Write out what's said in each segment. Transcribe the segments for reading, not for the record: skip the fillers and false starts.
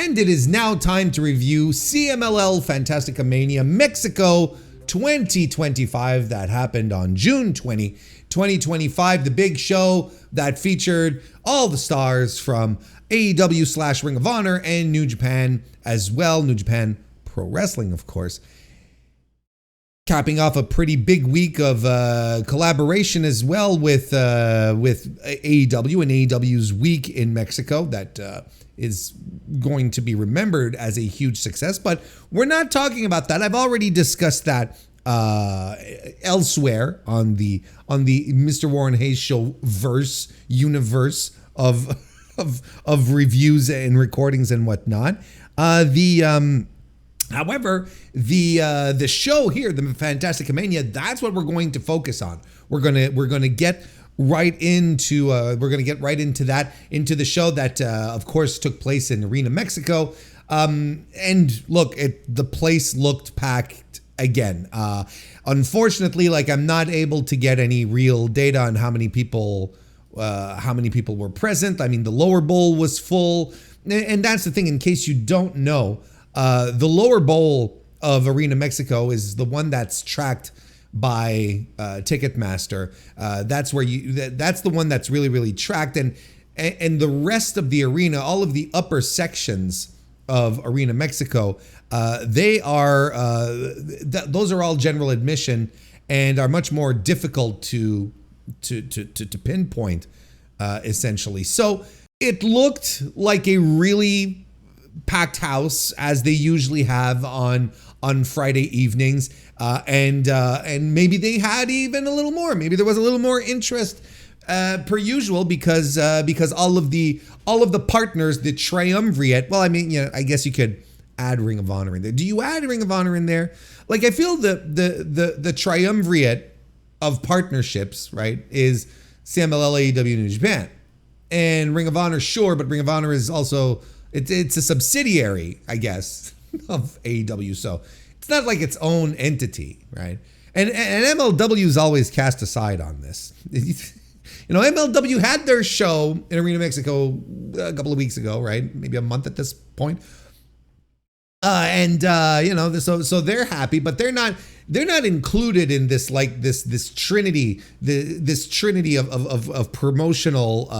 And it is now time to review CMLL Fantasticamania Mexico 2025 that happened on June 20, 2025. The big show that featured all the stars from AEW / Ring of Honor and New Japan as well. New Japan Pro Wrestling, of course. Capping off a pretty big week of collaboration as well with AEW and AEW's week in Mexico that is going to be remembered as a huge success. But we're not talking about that. I've already discussed that elsewhere on the MrWarrenHayes show universe of reviews and recordings and whatnot. However, the show here, the Fantasticamania, that's what we're going to focus on. We're gonna get right into into the show that of course took place in Arena Mexico. And look, the place looked packed again. Unfortunately, I'm not able to get any real data on how many people were present. I mean, the lower bowl was full, and that's the thing. In case you don't know. The lower bowl of Arena Mexico is the one that's tracked by Ticketmaster. That's the one that's really, really tracked, and the rest of the arena, all of the upper sections of Arena Mexico, those are all general admission and are much more difficult to pinpoint, essentially. So it looked like a really packed house, as they usually have on Friday evenings, and maybe they had even a little more. Maybe there was a little more interest per usual because all of the partners, the triumvirate. Well, I mean, I guess you could add Ring of Honor in there. Do you add Ring of Honor in there? I feel the triumvirate of partnerships, right, is CMLL, AEW, New Japan, and Ring of Honor. Sure, but Ring of Honor is also It's a subsidiary, I guess, of AEW, so it's not like its own entity, right? And MLW is always cast aside on this. MLW had their show in Arena Mexico a couple of weeks ago, right? Maybe a month at this point. So they're happy, but they're not included in this this trinity, this trinity of promotional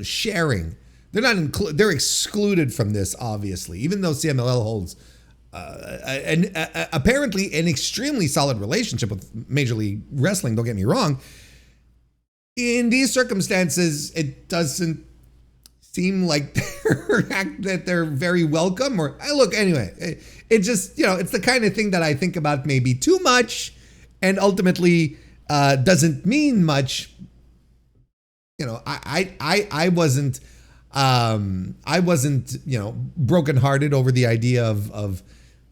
sharing. They're not they're excluded from this, obviously, even though CMLL holds apparently an extremely solid relationship with Major League Wrestling. Don't get me wrong. In these circumstances, it doesn't seem like they're very welcome. Or look, anyway, it just it's the kind of thing that I think about maybe too much, and ultimately doesn't mean much. I wasn't, brokenhearted over the idea of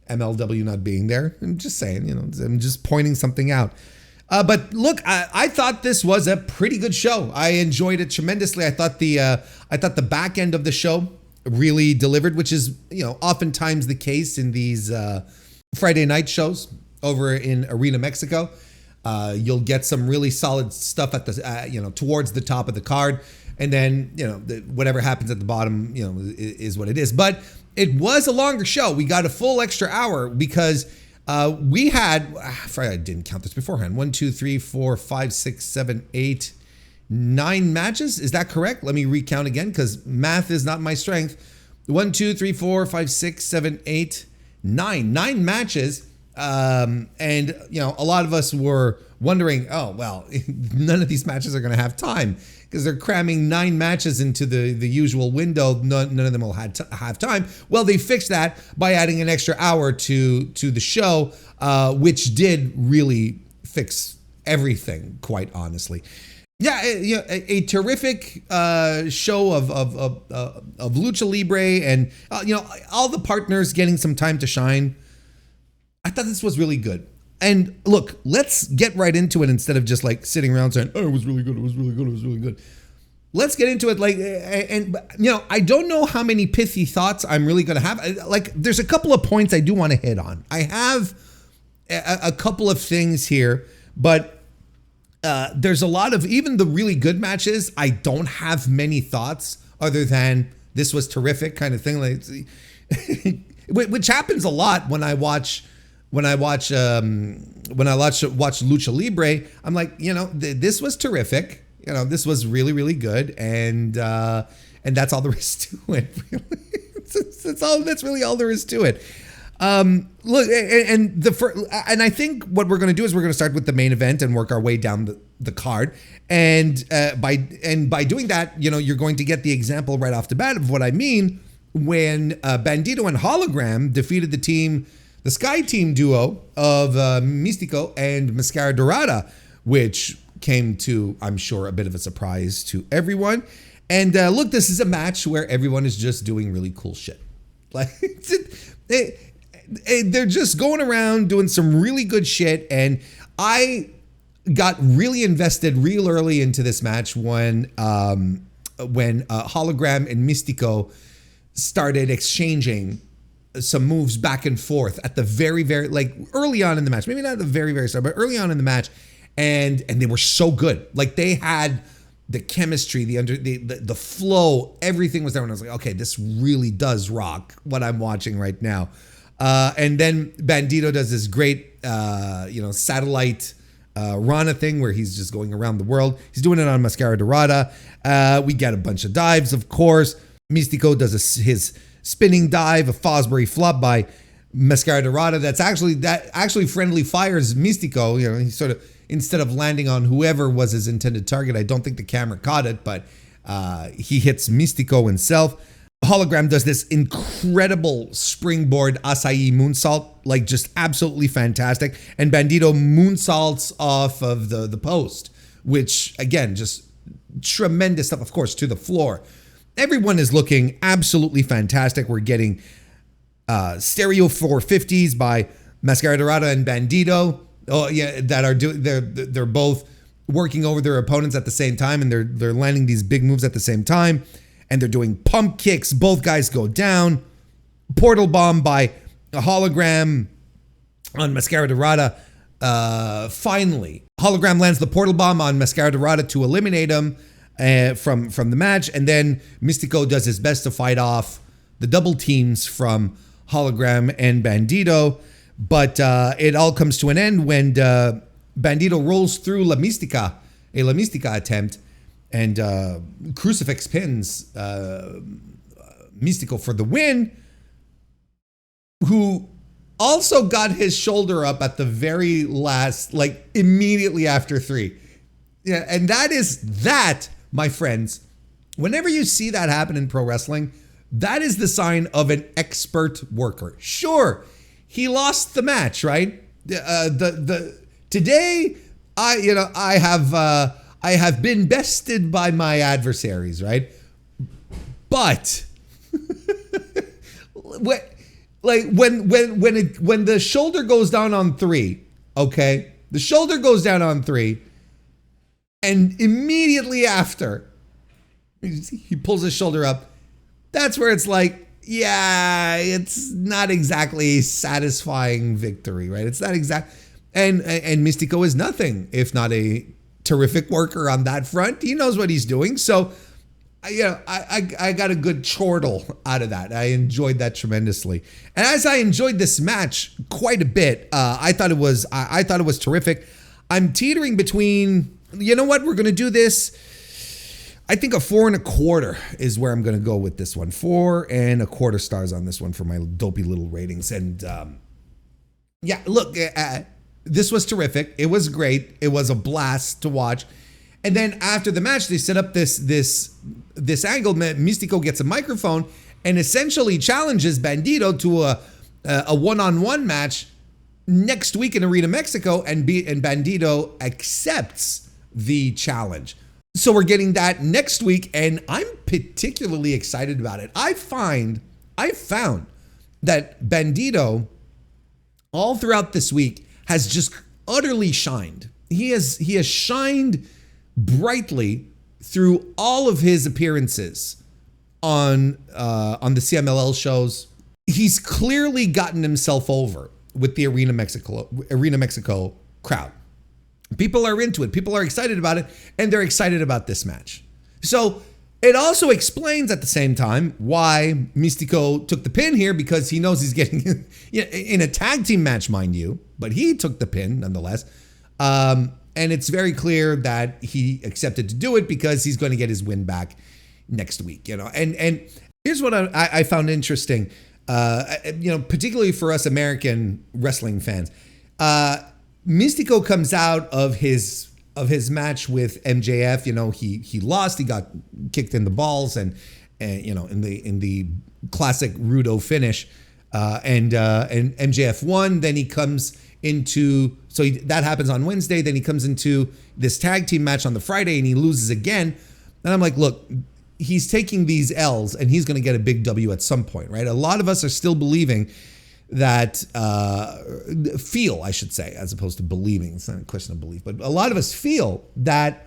MLW not being there. I'm just saying, I'm just pointing something out. But look, I thought this was a pretty good show. I enjoyed it tremendously. I thought the back end of the show really delivered, which is, oftentimes the case in these Friday night shows over in Arena Mexico. You'll get some really solid stuff at the, towards the top of the card. And then, whatever happens at the bottom, is what it is. But it was a longer show. We got a full extra hour because we had, I didn't count this beforehand, 1, 2, 3, 4, 5, 6, 7, 8, 9 matches. Is that correct? Let me recount again because math is not my strength. 1, 2, 3, 4, 5, 6, 7, 8, 9. 9 matches. And, a lot of us were wondering, oh, well, none of these matches are going to have time because they're cramming 9 matches into the usual window. None of them will have time. Well, they fixed that by adding an extra hour to the show, which did really fix everything, quite honestly. Yeah, a terrific show of Lucha Libre and, all the partners getting some time to shine. I thought this was really good. And look, let's get right into it instead of just sitting around saying, oh, it was really good. It was really good. It was really good. Let's get into it. I don't know how many pithy thoughts I'm really going to have. There's a couple of points I do want to hit on. I have a couple of things here, but there's a lot of, even the really good matches, I don't have many thoughts other than this was terrific kind of thing, like, which happens a lot when I watch Lucha Libre. I'm like, this was terrific. This was really, really good, and that's all there is to it. Really, that's really all there is to it. Look, and I think what we're going to do is we're going to start with the main event and work our way down the card. And by doing that, you're going to get the example right off the bat of what I mean when Bandito and Hologram defeated the Sky Team duo of Místico and Máscara Dorada, which came to, I'm sure, a bit of a surprise to everyone. And look, this is a match where everyone is just doing really cool shit. Like, they're just going around doing some really good shit. And I got really invested real early into this match when Hologram and Místico started exchanging some moves back and forth at the very, very, like, early on in the match. Maybe not at the very, very start, but early on in the match. And they were so good. Like, they had the chemistry, the flow, everything was there. And I was like, okay, this really does rock what I'm watching right now. And then Bandito does this great, satellite Rana thing where he's just going around the world. He's doing it on Máscara Dorada. We get a bunch of dives, of course. Místico does his spinning dive, a Fosbury flop by Máscara Dorada. That actually friendly fires Místico. He sort of, instead of landing on whoever was his intended target, I don't think the camera caught it, but he hits Místico himself. Hologram does this incredible springboard acai moonsault, like just absolutely fantastic. And Bandito moonsaults off of the post, which again, just tremendous stuff, of course, to the floor. Everyone is looking absolutely fantastic. We're getting stereo 450s by Máscara Dorada and Bandito. Oh yeah, that are doing. They're both working over their opponents at the same time, and they're landing these big moves at the same time. And they're doing pump kicks. Both guys go down. Portal bomb by a Hologram on Máscara Dorada. Finally, Hologram lands the portal bomb on Máscara Dorada to eliminate him from the match. And then Místico does his best to fight off the double teams from Hologram and Bandito. But it all comes to an end when Bandito rolls through a La Mística attempt. And Crucifix pins Místico for the win, who also got his shoulder up at the very last, like immediately after 3. Yeah, and that, my friends, whenever you see that happen in pro wrestling, that is the sign of an expert worker. Sure, he lost the match, right? Today, I have been bested by my adversaries, right? But when the shoulder goes down on 3, okay? The shoulder goes down on 3, and immediately after he pulls his shoulder up, that's where it's like, yeah, it's not exactly a satisfying victory, right? It's not exact, and Místico is nothing if not a terrific worker on that front. He knows what he's doing. So, I got a good chortle out of that. I enjoyed that tremendously. And as I enjoyed this match quite a bit, I thought it was terrific. I'm teetering between, you know what, we're going to do this. I think a 4.25 is where I'm going to go with this one. 4.25 stars on this one for my dopey little ratings. And look, this was terrific. It was great. It was a blast to watch. And then after the match, they set up this angle. Místico gets a microphone and essentially challenges Bandito to a one-on-one match next week in Arena Mexico, and Bandito accepts the challenge. So we're getting that next week, and I'm particularly excited about it. I found that Bandito all throughout this week has just utterly shined. He has shined brightly through all of his appearances on the CMLL shows. He's clearly gotten himself over with the Arena Mexico crowd. People are into it. People are excited about it, and they're excited about this match. So It also explains at the same time why Mystico took the pin here, because he knows he's getting in a tag team match, mind you, but he took the pin nonetheless. And it's very clear that he accepted to do it because he's going to get his win back next week, And here's what I found interesting, particularly for us American wrestling fans. Mystico comes out of his match with MJF. He lost. He got kicked in the balls, and in the classic Rudo finish. And MJF won. Then he comes into, that happens on Wednesday. Then he comes into this tag team match on the Friday, and he loses again. And I'm like, look, he's taking these L's, and he's going to get a big W at some point, right? A lot of us are still believing that, feel, I should say, as opposed to believing. It's not a question of belief, but a lot of us feel that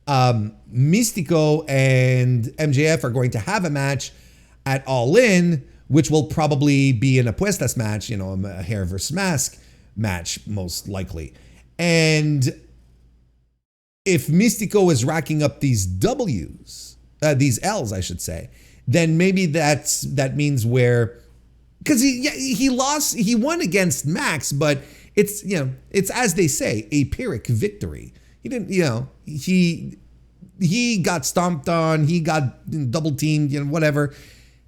Mystico and MJF are going to have a match at All In, which will probably be an apuestas match, a hair versus mask match, most likely. And if Mystico is racking up these W's, these L's, I should say, then maybe that means where, because he lost, he won against Max, but it's as they say, a Pyrrhic victory. He didn't, he got stomped on, he got double teamed, whatever.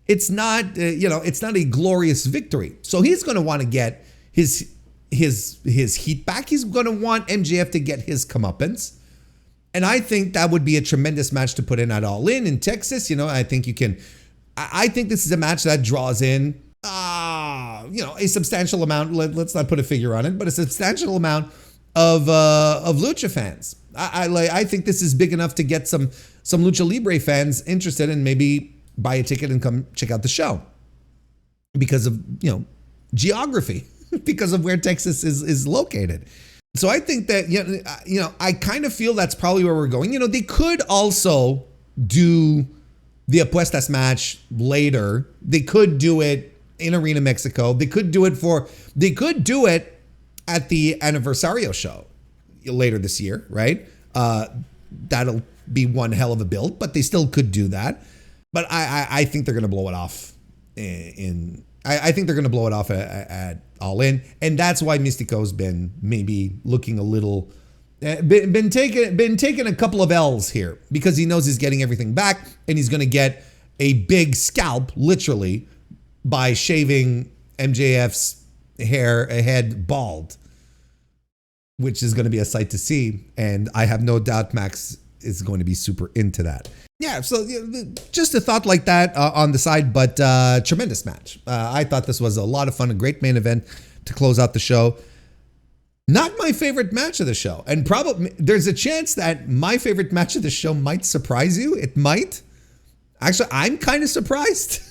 It's not, it's not a glorious victory. So he's going to want to get his heat back. He's going to want MJF to get his comeuppance. And I think that would be a tremendous match to put in at All In Texas. I think I think this is a match that draws in, a substantial amount. Let's not put a figure on it, but a substantial amount of Lucha fans. I think this is big enough to get some Lucha Libre fans interested and maybe buy a ticket and come check out the show because of, geography, because of where Texas is located. So I think that, I kind of feel that's probably where we're going. They could also do the apuestas match later. They could do it in Arena Mexico. They could do it at the Aniversario show later this year, right? That'll be one hell of a build, but they still could do that. But I think they're going to blow it off I think they're going to blow it off at All In, and that's why Mystico's been maybe looking a little, been taking a couple of L's here, because he knows he's getting everything back, and he's going to get a big scalp, literally, by shaving MJF's head bald, which is going to be a sight to see, and I have no doubt Max is going to be super into that. Yeah, so just a thought like that on the side, but tremendous match. I thought this was a lot of fun, a great main event to close out the show. Not my favorite match of the show, and probably there's a chance that my favorite match of the show might surprise you. It might. Actually, I'm kind of surprised.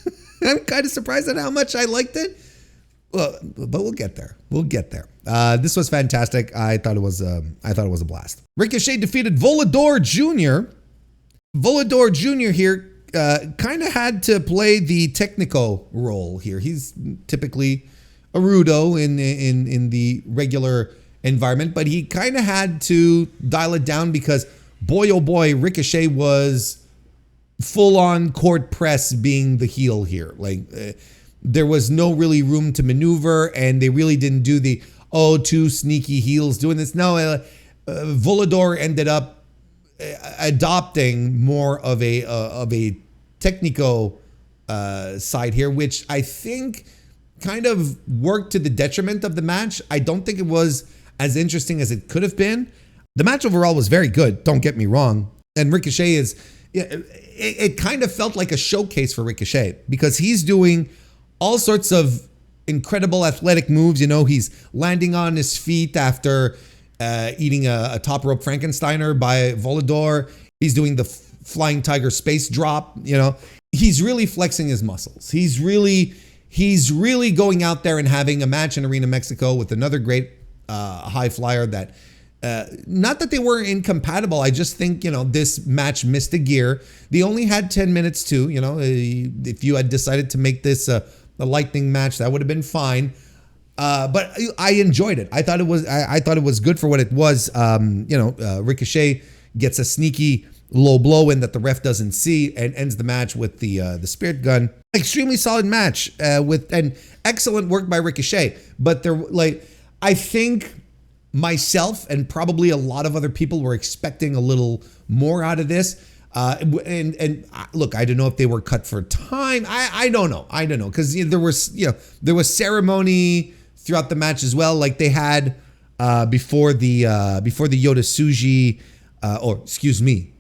I'm kind of surprised at how much I liked it. Well, but we'll get there. We'll get there. This was fantastic. I thought it was a blast. Ricochet defeated Volador Jr. Volador Jr. here kind of had to play the technical role here. He's typically a Rudo in the regular environment, but he kind of had to dial it down because, boy, oh boy, Ricochet was full-on court press being the heel here. There was no really room to maneuver, and they really didn't do the, two sneaky heels doing this. No, Volador ended up adopting more of a technico side here, which I think kind of worked to the detriment of the match. I don't think it was as interesting as it could have been. The match overall was very good, don't get me wrong. And Ricochet it kind of felt like a showcase for Ricochet, because he's doing all sorts of incredible athletic moves. He's landing on his feet after eating a top rope Frankensteiner by Volador. He's doing the flying tiger space drop. He's really flexing his muscles. He's really going out there and having a match in Arena Mexico with another great high flyer that, not that they were incompatible. I just think, this match missed a gear. They only had 10 minutes too. If you had decided to make this a lightning match, that would have been fine. But I enjoyed it. I thought it was good for what it was. Ricochet gets a sneaky low blow in that the ref doesn't see and ends the match with the spirit gun. Extremely solid match with and excellent work by Ricochet. But I think myself and probably a lot of other people were expecting a little more out of this. And look, I don't know if they were cut for time. I don't know because there was ceremony throughout the match as well. Like they had before the Yota Tsuji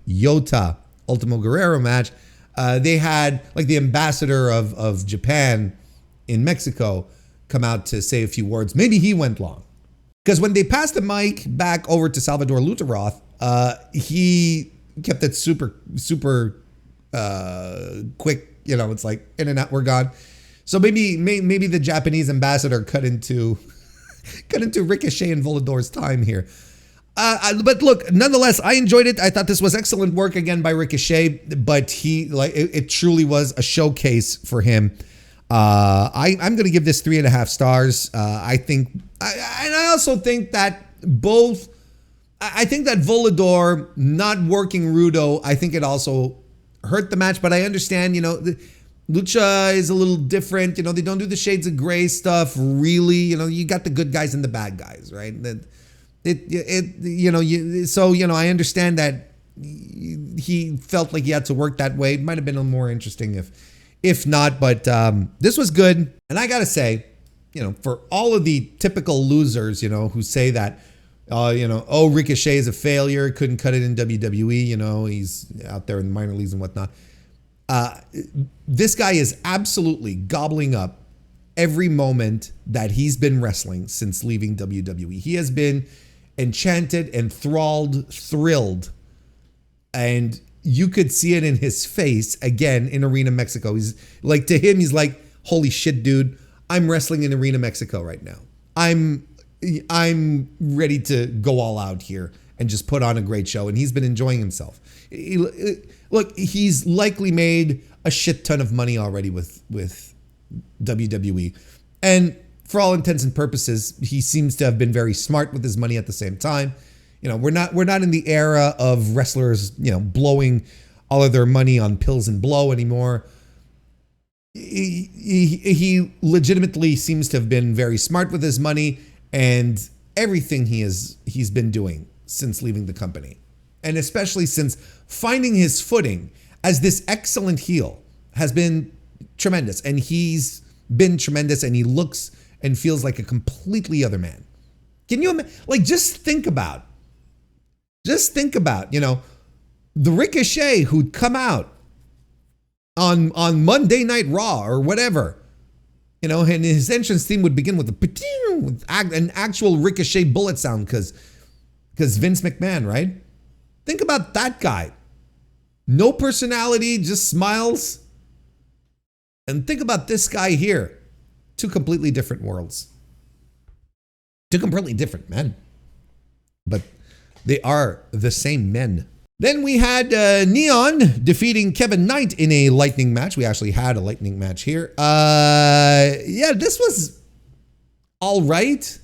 Yota Ultimo Guerrero match. They had like the ambassador of Japan in Mexico come out to say a few words. Maybe he went long. Because when they passed the mic back over to Salvador Luteroth, he kept it super quick. It's like in and out, we're gone. So maybe the Japanese ambassador cut into Ricochet and Volador's time here. But look, nonetheless, I enjoyed it. I thought this was excellent work again by Ricochet, but it truly was a showcase for him. I'm going to give this 3.5 stars. I also think that I think that Volador not working Rudo, I think it also hurt the match, but I understand, Lucha is a little different. They don't do the shades of gray stuff really. You got the good guys and the bad guys, right? I understand that he felt like he had to work that way. It might have been a little more interesting if not, but this was good. And I gotta say, for all of the typical losers, who say that, Ricochet is a failure, couldn't cut it in WWE, he's out there in the minor leagues and whatnot. This guy is absolutely gobbling up every moment that he's been wrestling since leaving WWE. He has been enchanted, enthralled, thrilled, and you could see it in his face again in Arena Mexico. He's like, to him, he's like, holy shit, dude, I'm wrestling in Arena Mexico right now. I'm ready to go all out here and just put on a great show. And he's been enjoying himself. Look, he's likely made a shit ton of money already with WWE. And for all intents and purposes, he seems to have been very smart with his money at the same time. We're not in the era of wrestlers, blowing all of their money on pills and blow anymore. He legitimately seems to have been very smart with his money and everything he's been doing since leaving the company. And especially since finding his footing as this excellent heel has been tremendous. And he's been tremendous and he looks and feels like a completely other man. Can you just think about, the Ricochet who'd come out on Monday Night Raw or whatever, and his entrance theme would begin with an actual Ricochet bullet sound because Vince McMahon, right? Think about that guy. No personality, just smiles. And think about this guy here. Two completely different worlds. Two completely different men. But they are the same men. Then we had Neon defeating Kevin Knight in a lightning match. We actually had a lightning match here. This was all right,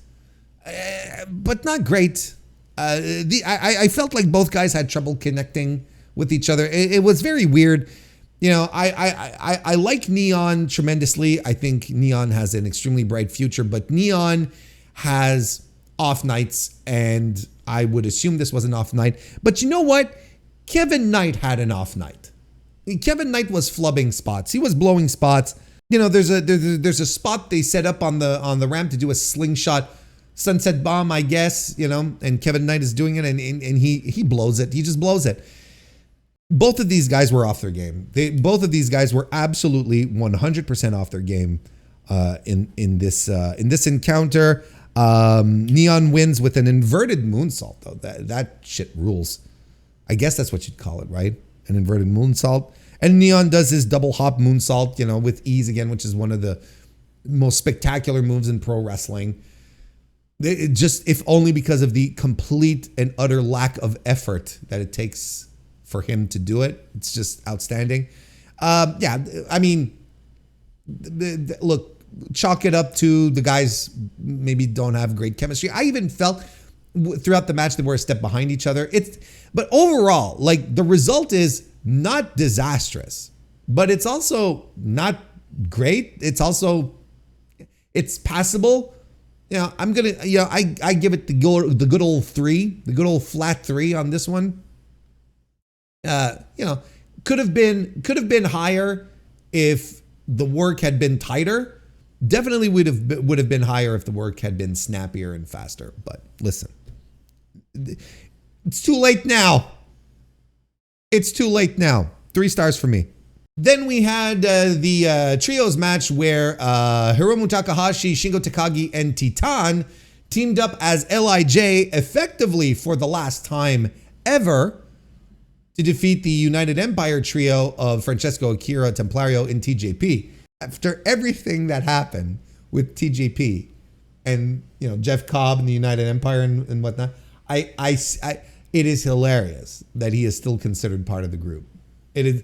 but not great. I felt like both guys had trouble connecting with each other. It was very weird. I like Neon tremendously. I think Neon has an extremely bright future, but Neon has off nights, and I would assume this was an off night. But you know what? Kevin Knight had an off night. Kevin Knight was flubbing spots. He was blowing spots. There's a spot they set up on the ramp to do a slingshot sunset bomb, I guess, and Kevin Knight is doing it, and he blows it. He just blows it. Both of these guys were off their game. Both of these guys were absolutely 100% off their game in this encounter. Neon wins with an inverted moonsault, though. That shit rules. I guess that's what you'd call it, right? An inverted moonsault. And Neon does his double hop moonsault, with ease again, which is one of the most spectacular moves in pro wrestling. It just, if only because of the complete and utter lack of effort that it takes for him to do it. It's just outstanding. Look, chalk it up to the guys maybe don't have great chemistry. I even felt throughout the match, they were a step behind each other. But overall, like, the result is not disastrous, but it's also not great. It's passable. I'm gonna, I give it the good old 3, the good old flat 3 on this one. Could have been higher if the work had been tighter. Definitely would have been higher if the work had been snappier and faster. But listen, it's too late now. It's too late now. 3 stars for me. Then we had the trios match where Hiromu Takahashi, Shingo Takagi, and Titan teamed up as LIJ effectively for the last time ever to defeat the United Empire trio of Francesco Akira, Templario, and TJP. After everything that happened with TJP and Jeff Cobb and the United Empire and whatnot, it is hilarious that he is still considered part of the group. It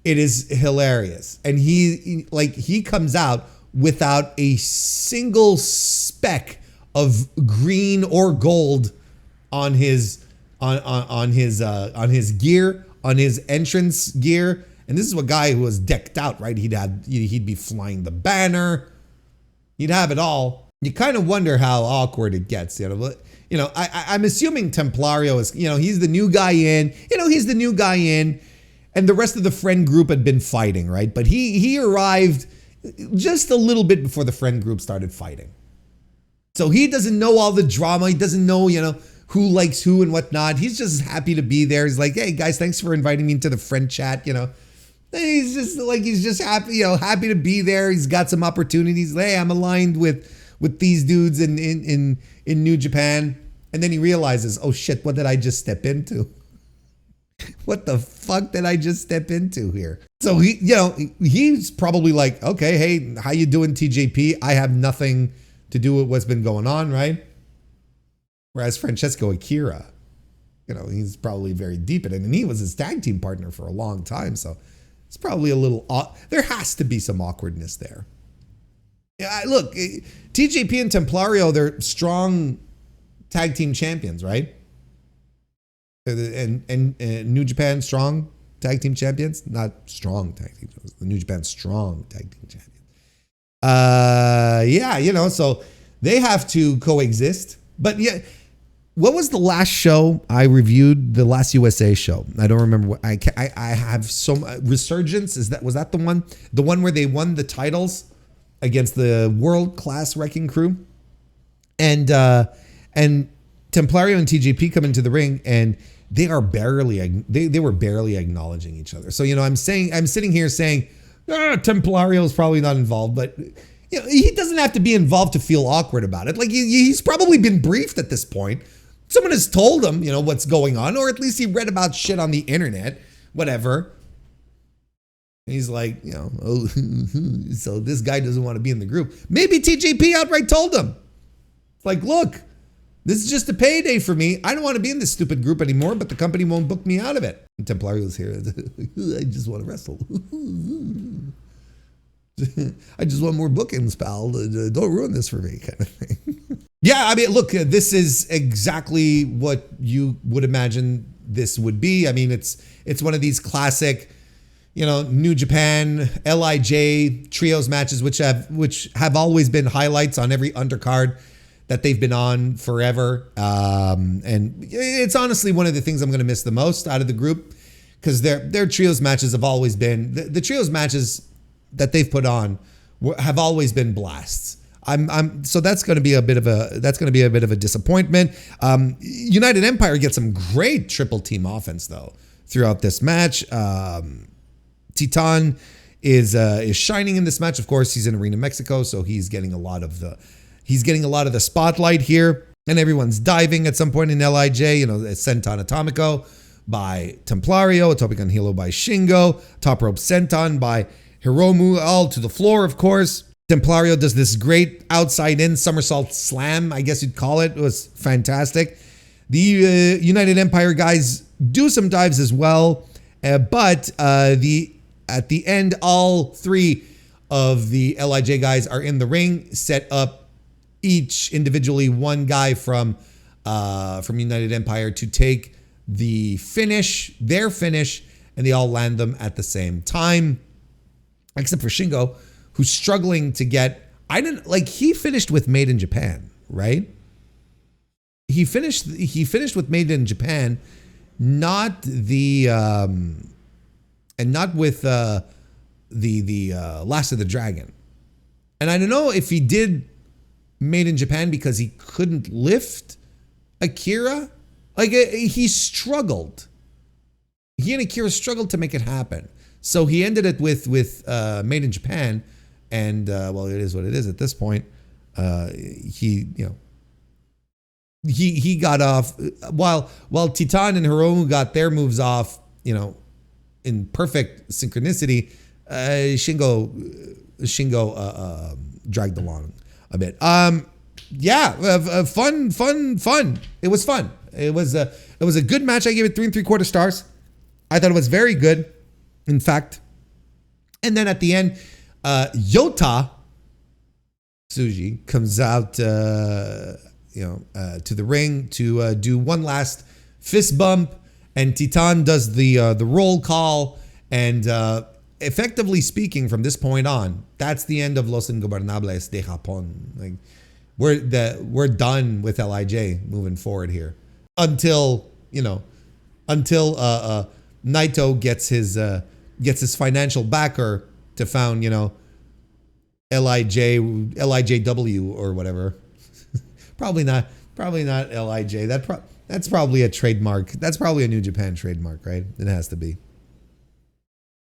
is hilarious, and he comes out without a single speck of green or gold on his gear, on his entrance gear. And this is a guy who was decked out, right? He'd be flying the banner. He'd have it all. You kind of wonder how awkward it gets, I'm assuming Templario is, he's the new guy in. He's the new guy in, and the rest of the friend group had been fighting, right? But he arrived just a little bit before the friend group started fighting. So he doesn't know all the drama. He doesn't know, who likes who and whatnot. He's just happy to be there. He's like, hey guys, thanks for inviting me into the friend chat, He's just happy, happy to be there. He's got some opportunities. Hey, I'm aligned with these dudes in New Japan. And then he realizes, oh shit, what did I just step into? What the fuck did I just step into here? So he's probably like, okay, hey, how you doing, TJP? I have nothing to do with what's been going on, right? Whereas Francesco Akira, he's probably very deep in it, and he was his tag team partner for a long time, so it's probably a little, there has to be some awkwardness there. Yeah, look, TJP and Templario, they're strong tag team champions, right? And New Japan strong tag team champions, not strong tag team champions. The New Japan strong tag team champions. So they have to coexist. But yeah, what was the last show I reviewed? The last USA show. I don't remember what I have some Resurgence. Was that the one? The one where they won the titles against the World Class Wrecking Crew, and Templario and TJP come into the ring, and they are barely they were barely acknowledging each other. So I'm sitting here saying Templario is probably not involved, but he doesn't have to be involved to feel awkward about it. Like he's probably been briefed at this point. Someone has told him, what's going on, or at least he read about shit on the internet, whatever. And he's like, oh, so this guy doesn't want to be in the group. Maybe TJP outright told him. It's like, look, this is just a payday for me. I don't want to be in this stupid group anymore, but the company won't book me out of it. And Templario's here. I just want to wrestle. I just want more bookings, pal. Don't ruin this for me, kind of thing. Yeah, I mean, look, this is exactly what you would imagine this would be. I mean, it's one of these classic, New Japan LIJ trios matches, which have always been highlights on every undercard that they've been on forever. And it's honestly one of the things I'm going to miss the most out of the group, because their trios matches have always been the trios matches that they've put on have always been blasts. So that's going to be a bit of a disappointment. United Empire gets some great triple team offense though throughout this match. Titan is shining in this match. Of course, he's in Arena Mexico, so he's getting a lot of the spotlight here, and everyone's diving at some point in LIJ. Senton Atomico by Templario, Atopic Hilo by Shingo, Top Rope Senton by Hiromu, all to the floor, of course. Templario does this great outside in somersault slam, I guess you'd call it. It was fantastic. The United Empire guys do some dives as well, but at the end, all three of the LIJ guys are in the ring, set up each individually one guy from from United Empire to take their finish, and they all land them at the same time, except for Shingo, who's struggling to get. He finished with Made in Japan, right? He finished with Made in Japan, not the and not with the Last of the Dragon. And I don't know if he did Made in Japan because he couldn't lift Akira. He struggled. He and Akira struggled to make it happen. So he ended it with Made in Japan, and well, it is what it is at this point. He got off while Titan and Hiromu got their moves off, in perfect synchronicity. Shingo dragged along a bit. Fun. It was fun. It was a good match. I gave it 3 3/4 stars. I thought it was very good, in fact. And then at the end, Yota Tsuji comes out, to the ring to do one last fist bump, and Titan does the roll call, and effectively speaking, from this point on, that's the end of Los Ingobernables de Japón. We're done with LIJ moving forward here until Naito gets his financial backer to found LIJW or whatever. Probably not LIJ. That's probably a trademark. That's probably a New Japan trademark, right? It has to be.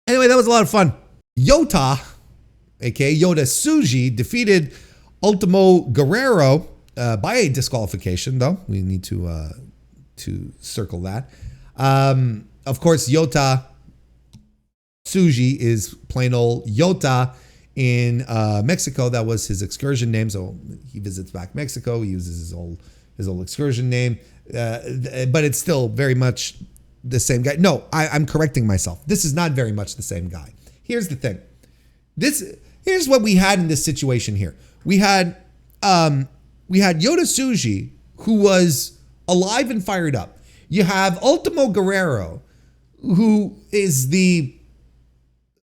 Anyway, that was a lot of fun. Yota, aka Yota Tsuji, defeated Ultimo Guerrero by a disqualification, though. We need to circle that. Of course, Yota Tsuji is plain old Yota in Mexico. That was his excursion name. So he visits back Mexico. He uses his old excursion name, but it's still very much the same guy. No, I'm correcting myself. This is not very much the same guy. Here's the thing. Here's what we had in this situation here. We had Yota Tsuji, who was alive and fired up. You have Ultimo Guerrero, who is the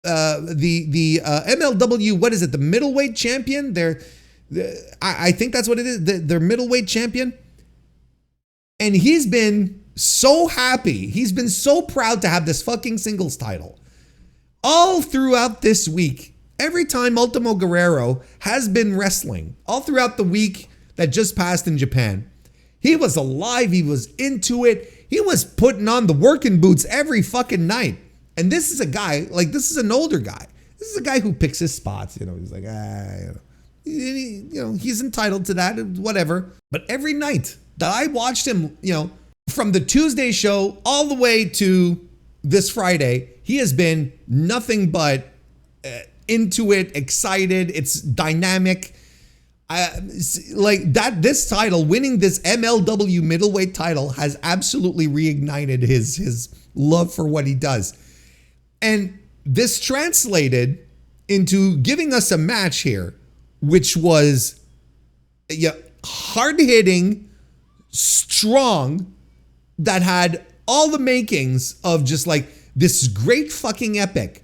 MLW, what is it? The middleweight champion. I think that's what it is. Their middleweight champion. And he's been so happy. He's been so proud to have this fucking singles title. All throughout this week, every time Ultimo Guerrero has been wrestling, all throughout the week that just passed in Japan, he was alive. He was into it. He was putting on the working boots every fucking night. And this is a guy, this is an older guy. This is a guy who picks his spots. He's like, he's entitled to that, whatever. But every night that I watched him, from the Tuesday show all the way to this Friday, he has been nothing but into it, excited. It's dynamic. This title, winning this MLW middleweight title, has absolutely reignited his love for what he does. And this translated into giving us a match here, which was hard-hitting, strong, that had all the makings of just this great fucking epic.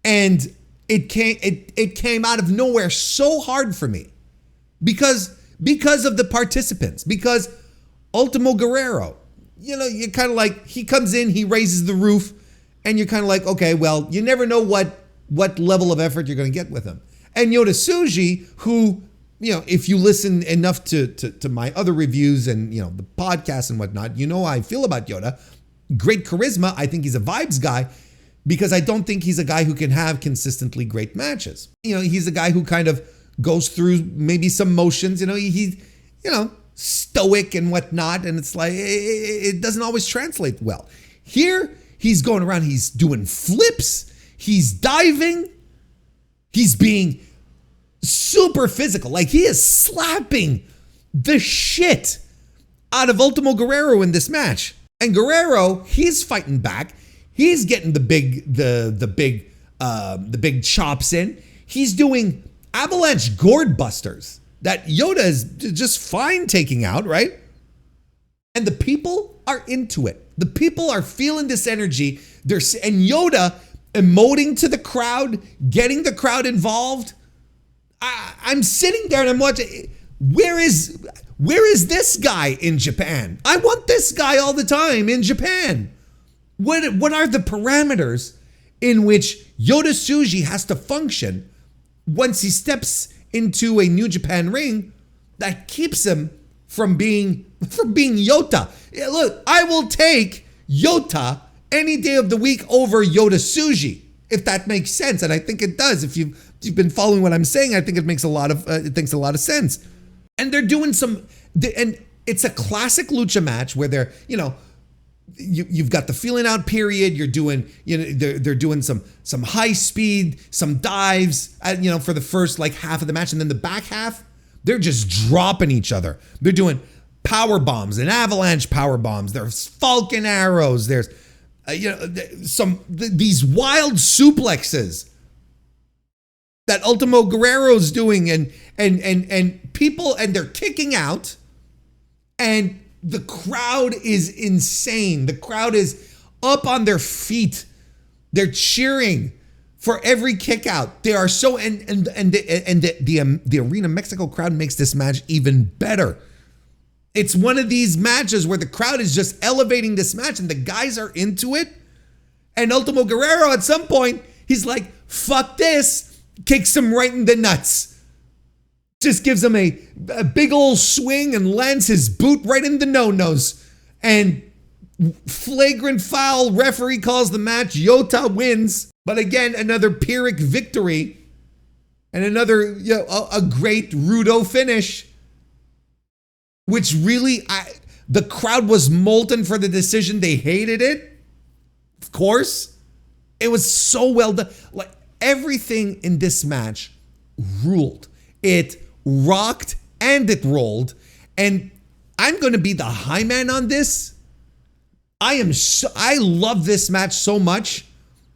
And it came out of nowhere so hard for me because of the participants, because Ultimo Guerrero, you're kind of he comes in, he raises the roof, and you're kind of okay, well, you never know what level of effort you're going to get with him. And Yota Tsuji, who, if you listen enough to my other reviews and, the podcast and whatnot, how I feel about Yota. Great charisma. I think he's a vibes guy because I don't think he's a guy who can have consistently great matches. He's a guy who kind of goes through maybe some motions, he's, stoic and whatnot. And it's it doesn't always translate well. Here, he's going around, he's doing flips, he's diving, he's being super physical. He is slapping the shit out of Ultimo Guerrero in this match. And Guerrero, he's fighting back. He's getting the big chops in. He's doing avalanche gourd busters that Yota is just fine taking out, right? And the people are into it. The people are feeling this energy. And Yoda emoting to the crowd, getting the crowd involved. I'm sitting there and I'm watching. Where is this guy in Japan? I want this guy all the time in Japan. What are the parameters in which Yota Tsuji has to function once he steps into a New Japan ring that keeps him from being Yota? Yeah, look, I will take Yota any day of the week over Yota Tsuji, if that makes sense, and I think it does. If you've been following what I'm saying, I think it makes a lot of sense. And they're doing and it's a classic lucha match where they're, you've got the feeling out period. You're doing, they're doing some high speed, some dives, for the first like half of the match, and then the back half, they're just dropping each other. They're doing power bombs and avalanche power bombs. There's Falcon arrows. There's, these wild suplexes that Ultimo Guerrero's doing, and people, and they're kicking out, and the crowd is insane. The crowd is up on their feet. They're cheering for every kick out. They are so, and the Arena Mexico crowd makes this match even better. It's one of these matches where the crowd is just elevating this match and the guys are into it. And Ultimo Guerrero at some point, he's like, fuck this, kicks him right in the nuts. Just gives him a big old swing and lands his boot right in the no-nos. And flagrant foul, referee calls the match, Yota wins. But again, another Pyrrhic victory and another, a great Rudo finish, which really, the crowd was molten for the decision. They hated it, of course. It was so well done. Like, everything in this match ruled. It rocked and it rolled. And I'm going to be the high man on this. I love this match so much.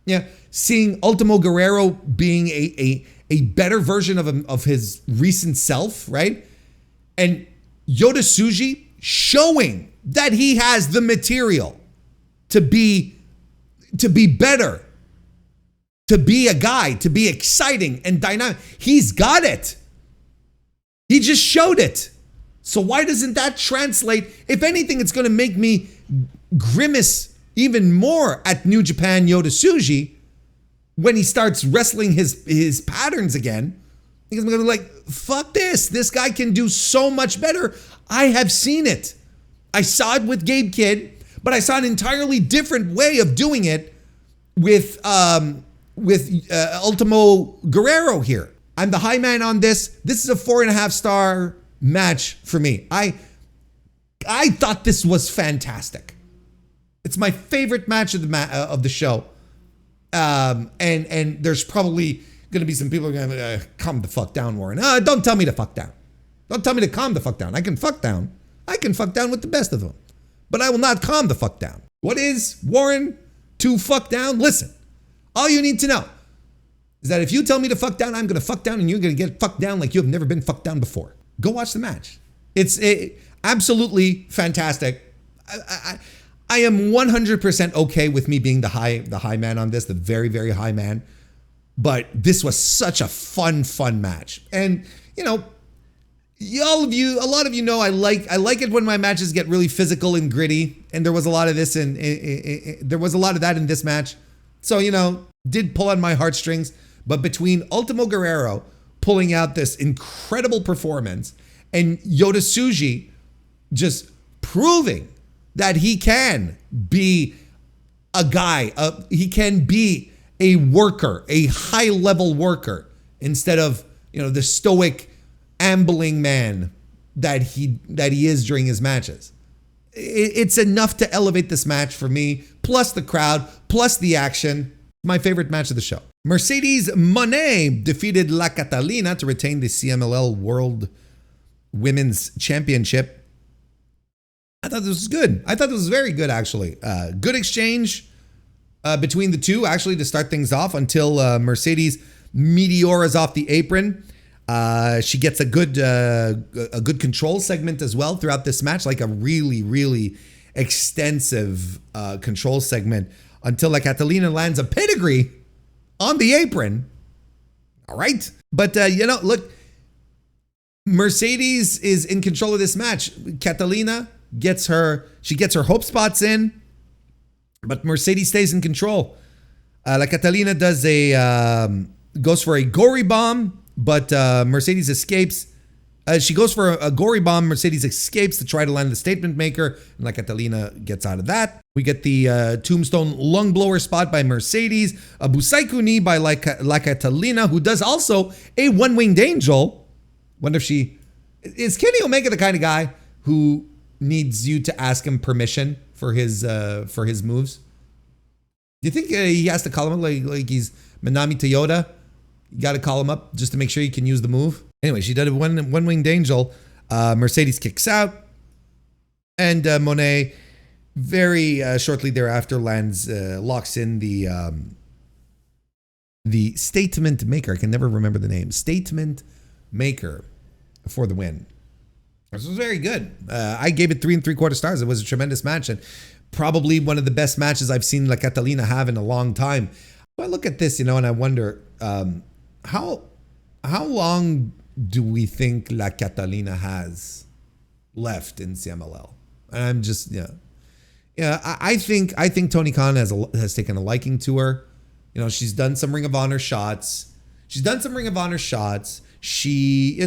Yeah, seeing Ultimo Guerrero being a better version of his recent self, right? And Yota Tsuji showing that he has the material to be better, to be a guy, to be exciting and dynamic. He's got it. He just showed it. So why doesn't that translate? If anything, it's going to make me grimace even more at New Japan Yota Tsuji when he starts wrestling his patterns again. Because I'm going to be like, fuck this. This guy can do so much better. I have seen it. I saw it with Gabe Kidd, but I saw an entirely different way of doing it with Ultimo Guerrero here. I'm the high man on this. This is a 4.5 star match for me. I thought this was fantastic. It's my favorite match of the show. And there's probably going to be some people going to calm the fuck down, Warren. Don't tell me to fuck down. Don't tell me to calm the fuck down. I can fuck down. I can fuck down with the best of them. But I will not calm the fuck down. What is, Warren, to fuck down? Listen, all you need to know is that if you tell me to fuck down, I'm going to fuck down and you're going to get fucked down like you have never been fucked down before. Go watch the match. It's absolutely fantastic. I am 100% okay with me being the high man on this, the very, very high man. But this was such a fun match. And, a lot of you know I like it when my matches get really physical and gritty. And there was a lot of this and there was a lot of that in this match. So, did pull on my heartstrings. But between Ultimo Guerrero pulling out this incredible performance and Yota Tsuji just proving that he can be a guy, he can be a worker, a high-level worker, instead of, the stoic, ambling man that he is during his matches. It's enough to elevate this match for me, plus the crowd, plus the action. My favorite match of the show. Mercedes Moné defeated La Catalina to retain the CMLL World Women's Championship. I thought this was good. I thought this was very good, actually. Good exchange between the two, actually, to start things off until Mercedes meteoras off the apron. She gets a good control segment as well throughout this match, like a really, really extensive control segment until La Catalina lands a pedigree on the apron. All right. But, look, Mercedes is in control of this match. Catalina gets her hope spots in, but Mercedes stays in control. La Catalina goes for a gory bomb, but Mercedes escapes. She goes for a gory bomb. Mercedes escapes to try to land the statement maker, and La Catalina gets out of that. We get the tombstone lung blower spot by Mercedes, a Busaiku knee by La Catalina, who does also a one-winged angel. Wonder if is Kenny Omega the kind of guy who needs you to ask him permission for his moves? Do you think he has to call him like he's Manami Toyota? You got to call him up just to make sure you can use the move. Anyway, she did a one-winged angel. Mercedes kicks out, and Monet very shortly thereafter locks in the statement maker. I can never remember the name. Statement maker for the win. This was very good. I gave it 3 3/4 stars. It was a tremendous match and probably one of the best matches I've seen La Catalina have in a long time. I look at this, and I wonder how long do we think La Catalina has left in CMLL? And I'm just I think Tony Khan has taken a liking to her. She's done some Ring of Honor shots. And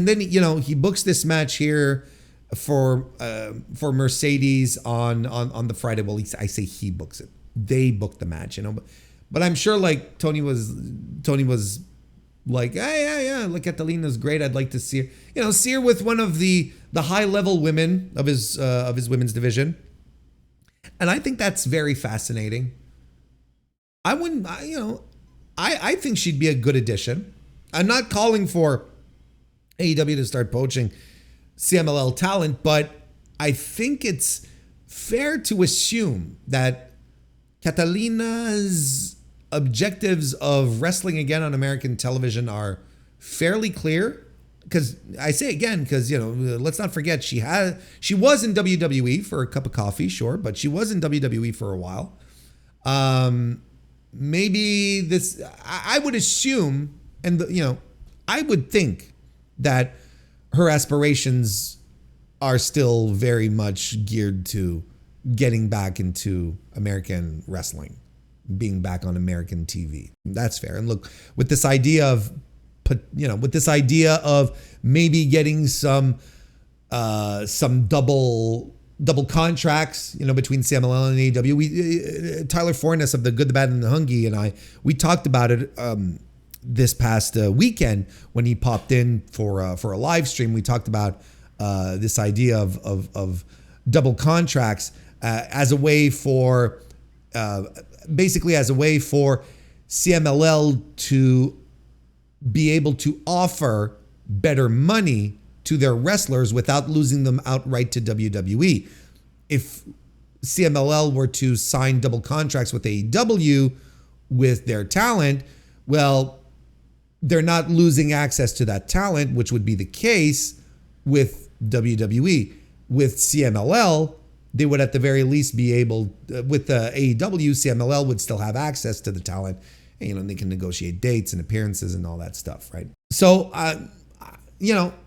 then he books this match here for Mercedes on the Friday. Well, I say he books it. They booked the match, but I'm sure like Tony was like, yeah, La Catalina's great. I'd like to see her, see her with one of the high level women of his women's division. And I think that's very fascinating. I think she'd be a good addition. I'm not calling for AEW to start poaching CMLL talent, but I think it's fair to assume that Catalina's objectives of wrestling again on American television are fairly clear. Because I say again, because let's not forget she was in WWE for a cup of coffee, sure, but she was in WWE for a while. Maybe this, I would assume, and I would think that her aspirations are still very much geared to getting back into American wrestling, being back on American TV. That's fair. And look, with this idea of maybe getting some double contracts, between CMLL and AEW. Tyler Forness of The Good, the Bad, and the Hungry and we talked about it this past weekend when he popped in for a live stream. We talked about this idea of double contracts as a way for CMLL to be able to offer better money to their wrestlers without losing them outright to WWE. If CMLL were to sign double contracts with AEW with their talent, well, they're not losing access to that talent, which would be the case with WWE. With CMLL, they would at the very least be able, with AEW, CMLL would still have access to the talent. And, they can negotiate dates and appearances and all that stuff, right? So,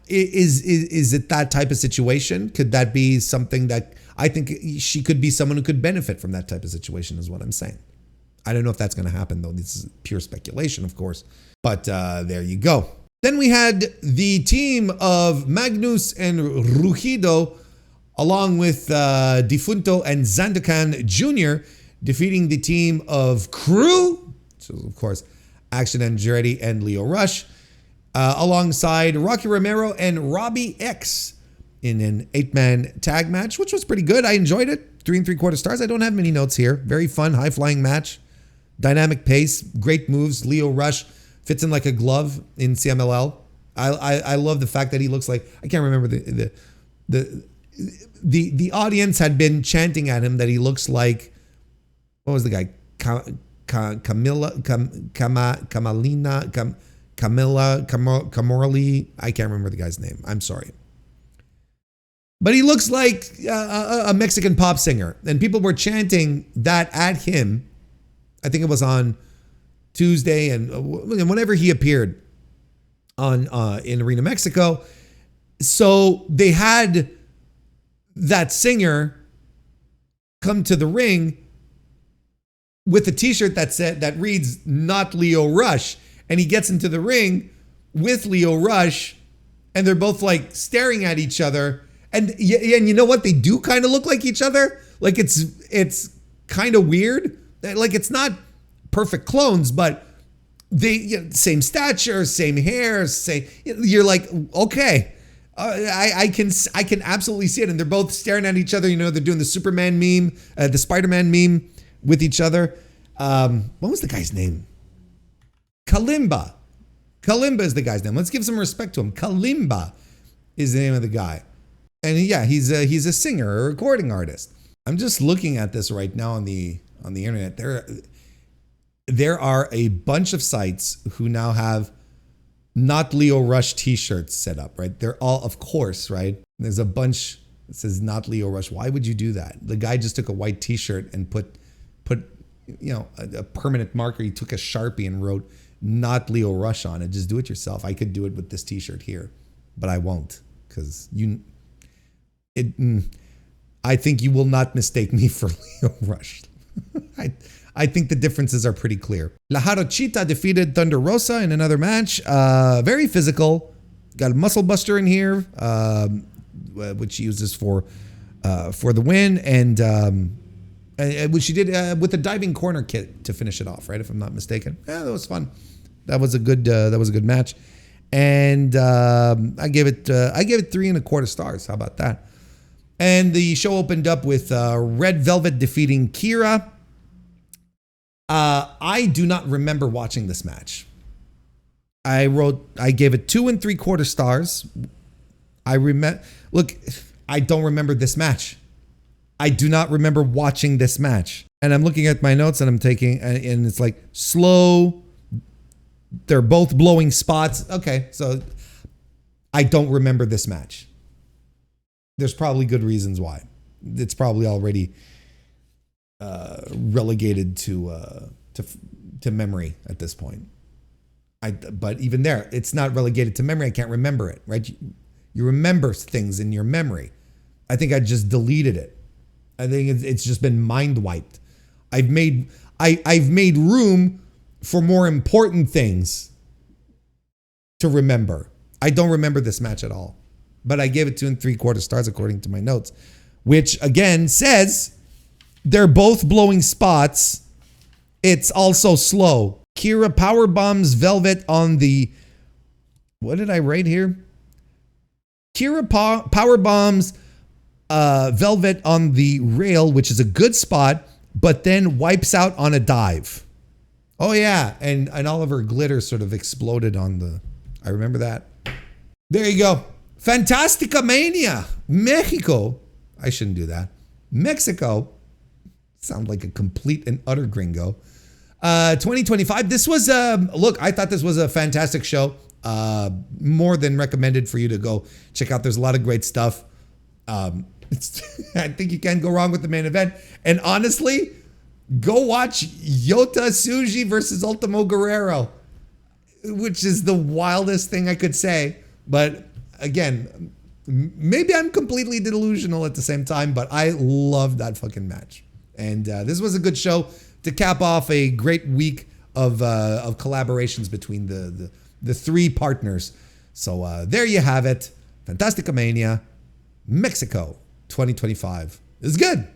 is it that type of situation? Could that be something that I think she could be someone who could benefit from that type of situation is what I'm saying. I don't know if that's going to happen, though. This is pure speculation, of course. But there you go. Then we had the team of Magnus and Rugido, along with Defunto and Zandokan Jr., defeating the team of Crew, so of course, Action Andretti and Leo Rush, alongside Rocky Romero and Robbie X in an 8-man tag match, which was pretty good. I enjoyed it. 3 3/4 stars. I don't have many notes here. Very fun, high-flying match. Dynamic pace, great moves. Leo Rush fits in like a glove in CMLL. I love the fact that he looks like, I can't remember the audience had been chanting at him that he looks like, what was the guy? Camorli. I can't remember the guy's name. I'm sorry. But he looks like a Mexican pop singer. And people were chanting that at him. I think it was on Tuesday and whenever he appeared on in Arena Mexico. So they had that singer come to the ring with a t-shirt that reads "Not Leo Rush," and he gets into the ring with Leo Rush, and they're both like staring at each other. And you know what? They do kind of look like each other. Like it's kind of weird. Like it's not perfect clones, but they same stature, same hair, same. You're like, okay. I can absolutely see it, and they're both staring at each other. You know, they're doing the Superman meme, the Spider-Man meme with each other. What was the guy's name? Kalimba. Kalimba is the guy's name. Let's give some respect to him. Kalimba is the name of the guy, and yeah, he's a singer, a recording artist. I'm just looking at this right now on the internet. There are a bunch of sites who now have Not Leo Rush t-shirts set up, right? They're all, of course, right? There's a bunch that says Not Leo Rush. Why would you do that? The guy just took a white t-shirt and put a permanent marker. He took a Sharpie and wrote Not Leo Rush on it. Just do it yourself. I could do it with this t-shirt here, but I won't because I think you will not mistake me for Leo Rush. I think the differences are pretty clear. La Jarochita defeated Thunder Rosa in another match. Very physical. Got a muscle buster in here, which she uses for the win, and which she did with a diving corner kick to finish it off. Right, if I'm not mistaken. Yeah, that was fun. That was a good match, and I gave it 3.25 stars. How about that? And the show opened up with Red Velvet defeating Kira. I do not remember watching this match. I gave it 2.75 stars. Look, I don't remember this match. I do not remember watching this match. And I'm looking at my notes and I'm taking, and it's like slow. They're both blowing spots. Okay, so I don't remember this match. There's probably good reasons why. It's probably already relegated to memory at this point. But even there, it's not relegated to memory. I can't remember it, right? You remember things in your memory. I think I just deleted it. I think it's just been mind wiped. I've made room for more important things to remember. I don't remember this match at all, but I gave it 2.75 stars according to my notes, which again says they're both blowing spots. It's also slow. Kira power bombs Velvet on the, what did I write here? Kira power bombs Velvet on the rail, which is a good spot, but then wipes out on a dive. Oh yeah, and all of her glitter sort of exploded on the, I remember that. There you go. Fantasticamania Mexico. I shouldn't do that. Mexico. Sound like a complete and utter gringo. 2025. This was, look, I thought this was a fantastic show. More than recommended for you to go check out. There's a lot of great stuff. I think you can't go wrong with the main event. And honestly, go watch Yota Tsuji versus Ultimo Guerrero, which is the wildest thing I could say. But again, maybe I'm completely delusional at the same time, but I love that fucking match. And this was a good show to cap off a great week of collaborations between the three partners. So there you have it. Fantasticamania Mexico 2025 is good.